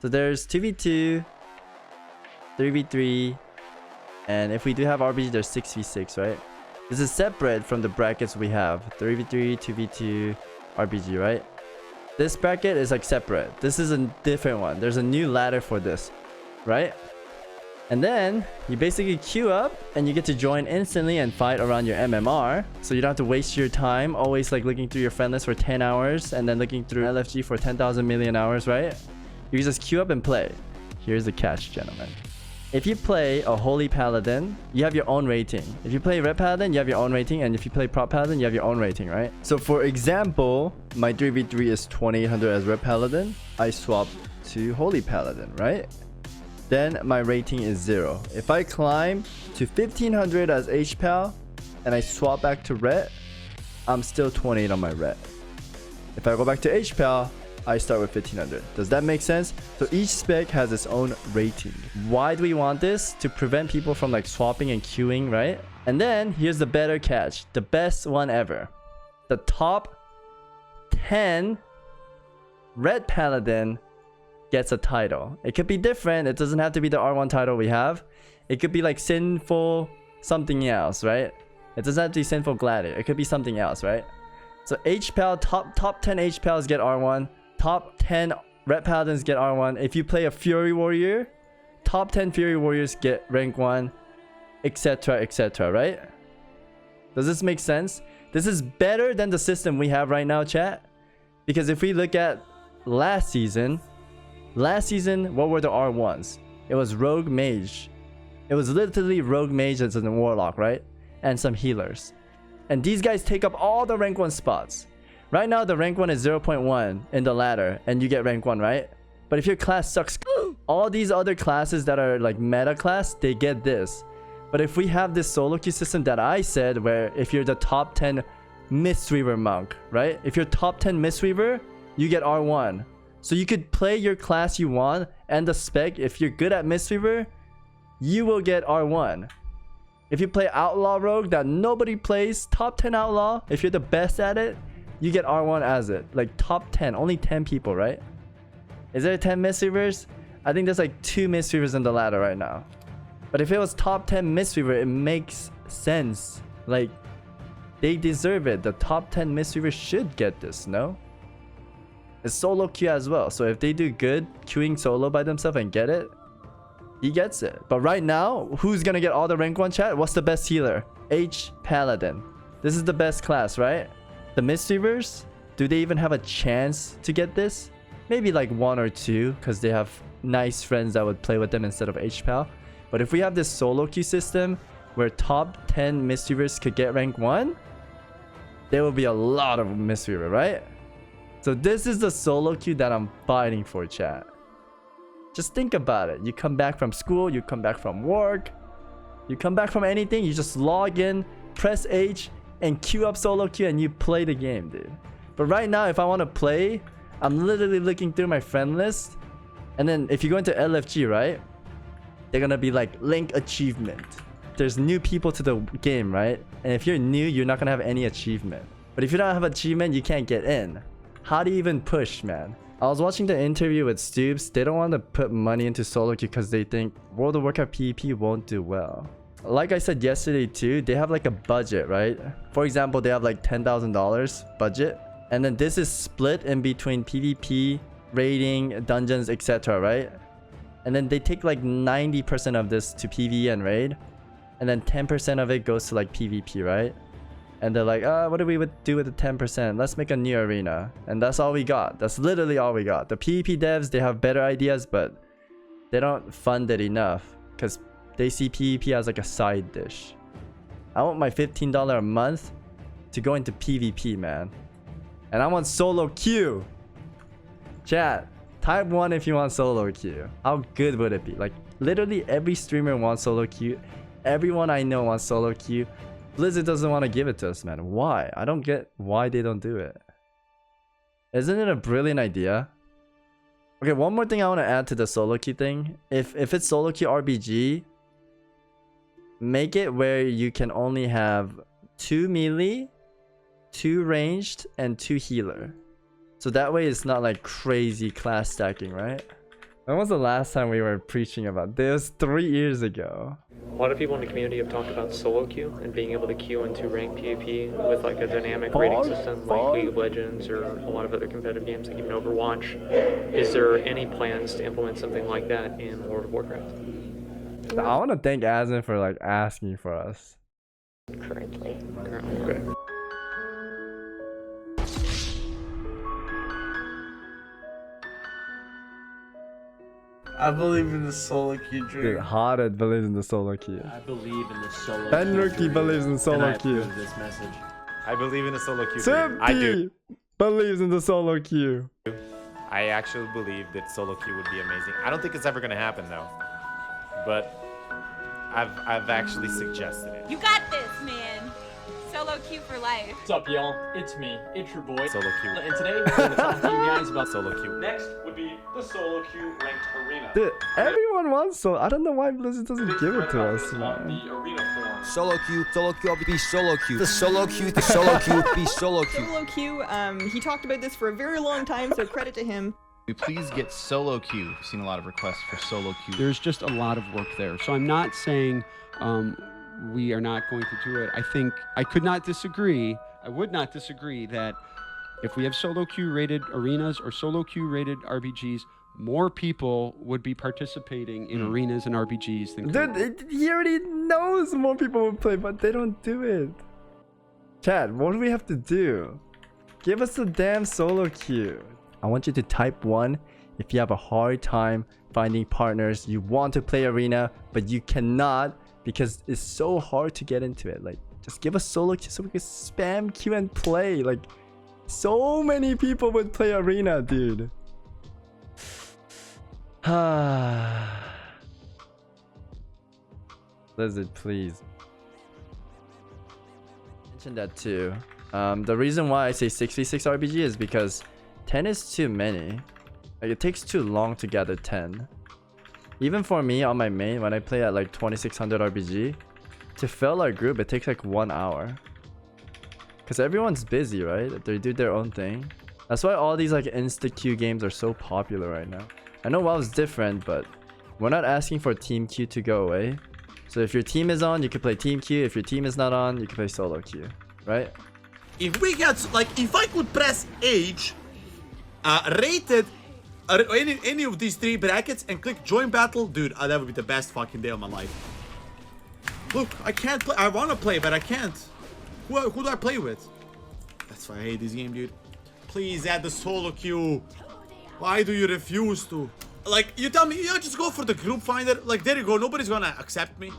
So there's 2v2, 3v3, and if we do have RPG, there's 6v6, right? This is separate from the brackets we have. 3v3, 2v2, RPG, right? This bracket is like separate. This is a different one. There's a new ladder for this, right? And then you basically queue up and you get to join instantly and fight around your MMR. So you don't have to waste your time always like looking through your friend list for 10 hours and then looking through LFG for 10,000 million hours, right? You just queue up and play. Here's the catch, gentlemen. If you play a Holy Paladin, you have your own rating. If you play Red Paladin, you have your own rating. And if you play Prop Paladin, you have your own rating, right? So for example, my 3v3 is 2800 as Red Paladin. I swap to Holy Paladin, right? Then my rating is 0. If I climb to 1500 as HPAL and I swap back to Red, I'm still 28 on my Red. If I go back to HPAL, I start with 1500. Does that make sense? So each spec has its own rating. Why do we want this? To prevent people from like swapping and queuing, right? And then here's the better catch. The best one ever. The top 10 Red Paladin gets a title. It could be different. It doesn't have to be the R1 title we have. It could be like Sinful something else, right? It doesn't have to be Sinful Gladiator. It could be something else, right? So HPAL, top 10 HPALs get R1. Top 10 Red Paladins get R1. If you play a Fury Warrior, top 10 Fury Warriors get rank 1, etc, etc, right? Does this make sense? This is better than the system we have right now, chat. Because if we look at last season, what were the R1s? It was Rogue Mage. It was literally Rogue Mage as a Warlock, right? And some healers. And these guys take up all the rank 1 spots. Right now, the rank 1 is 0.1 in the ladder, and you get rank 1, right? But if your class sucks, all these other classes that are like meta class, they get this. But if we have this solo queue system that I said, where if you're the top 10 Mistweaver monk, right? If you're top 10 Mistweaver, you get R1. So you could play your class you want and the spec. If you're good at Mistweaver, you will get R1. If you play Outlaw Rogue that nobody plays, top 10 Outlaw, if you're the best at it, you get R1 as it. Like top 10, only 10 people, right? Is there 10 Mistweavers? I think there's like 2 Mistweavers in the ladder right now. But if it was top 10 Mistweaver, it makes sense. Like, they deserve it. The top 10 Mistweavers should get this, no? It's solo queue as well. So if they do good queuing solo by themselves and get it, he gets it. But right now, who's gonna get all the rank 1 chat? What's the best healer? H Paladin. This is the best class, right? The Mistweavers, do they even have a chance to get this? Maybe like 1 or 2, because they have nice friends that would play with them instead of HPAL. But if we have this solo queue system where top 10 Mistweavers could get rank 1, there will be a lot of Mistweaver, right? So this is the solo queue that I'm fighting for, chat. Just think about it. You come back from school, you come back from work, you come back from anything, you just log in, press H, and queue up solo queue and you play the game, dude. But right now, if I want to play, I'm literally looking through my friend list. And then if you go into LFG, right? They're gonna be like, link achievement. There's new people to the game, right? And if you're new, you're not gonna have any achievement. But if you don't have achievement, you can't get in. How do you even push, man? I was watching the interview with Stoops. They don't want to put money into solo queue because they think World of Warcraft PvP won't do well. Like I said yesterday too, they have like a budget, right? For example, they have like $10,000 budget. And then this is split in between PvP, raiding, dungeons, etc, right? And then they take like 90% of this to PvE and raid. And then 10% of it goes to like PvP, right? And they're like, what do we do with the 10%? Let's make a new arena. And that's all we got. That's literally all we got. The PvP devs, they have better ideas, but they don't fund it enough. Because they see PvP as like a side dish. I want my $15 a month to go into PvP, man. And I want solo queue. Chat, type 1 if you want solo queue. How good would it be? Like, literally every streamer wants solo queue. Everyone I know wants solo queue. Blizzard doesn't want to give it to us, man. Why? I don't get why they don't do it. Isn't it a brilliant idea? Okay, one more thing I want to add to the solo queue thing. If it's solo queue RPG, make it where you can only have 2 melee, 2 ranged, and 2 healer. So that way it's not like crazy class stacking, right? When was the last time we were preaching about this? 3 years ago. A lot of people in the community have talked about solo queue and being able to queue into ranked PvP with like a dynamic rating system like League of Legends or a lot of other competitive games like even Overwatch. Is there any plans to implement something like that in World of Warcraft? I want to thank Asin for like asking for us. Currently. Okay. I believe in the solo queue Dude, dream. Hothead believes in the solo queue. I believe in the solo Ben Rookie believes in solo queue. this message. I believe in the solo queue. I do. Simpy believes in the solo queue. I actually believe that solo queue would be amazing. I don't think it's ever gonna happen though, but I've actually suggested it. You got this, man. Solo queue for life. What's up, y'all? It's me. It's your boy. Solo queue. And today we're going to talk to you guys about Solo queue. Next would be the solo queue ranked arena. Dude, everyone wants so. I don't know why Blizzard doesn't give it to us, man. The arena form. Solo queue, be solo queue. The solo queue, be solo queue. Solo queue, he talked about this for a very long time, so credit to him. Please get solo queue. I've seen a lot of requests for solo queue. There's just a lot of work there. So I'm not saying we are not going to do it. I think I would not disagree that if we have solo queue rated arenas or solo queue rated RPGs, more people would be participating in arenas and RPGs than Dude, he already knows more people will play, but they don't do it. Chad, what do we have to do? Give us the damn solo queue. I want you to type 1 if you have a hard time finding partners. You want to play arena, but you cannot because it's so hard to get into it. Like, just give us solo queue so we can spam queue and play. Like, so many people would play arena, dude. Blizzard, please. Mention that too. The reason why I say 6v6 RPG is because 10 is too many. Like, it takes too long to gather 10. Even for me on my main, when I play at like 2600 RPG, to fill our group, it takes like 1 hour. Because everyone's busy, right? They do their own thing. That's why all these like insta-queue games are so popular right now. I know WoW's different, but we're not asking for team queue to go away. So if your team is on, you can play team queue. If your team is not on, you can play solo queue, right? If we had, like, if I could press H, rated any of these 3 brackets and click join battle, dude, that would be the best fucking day of my life. Look, I can't play. I want to play, but I can't. Who do I play with? That's why I hate this game, dude. Please add the solo queue. Why do you refuse to? Like, you tell me, just go for the group finder. Like, there you go. Nobody's gonna accept me.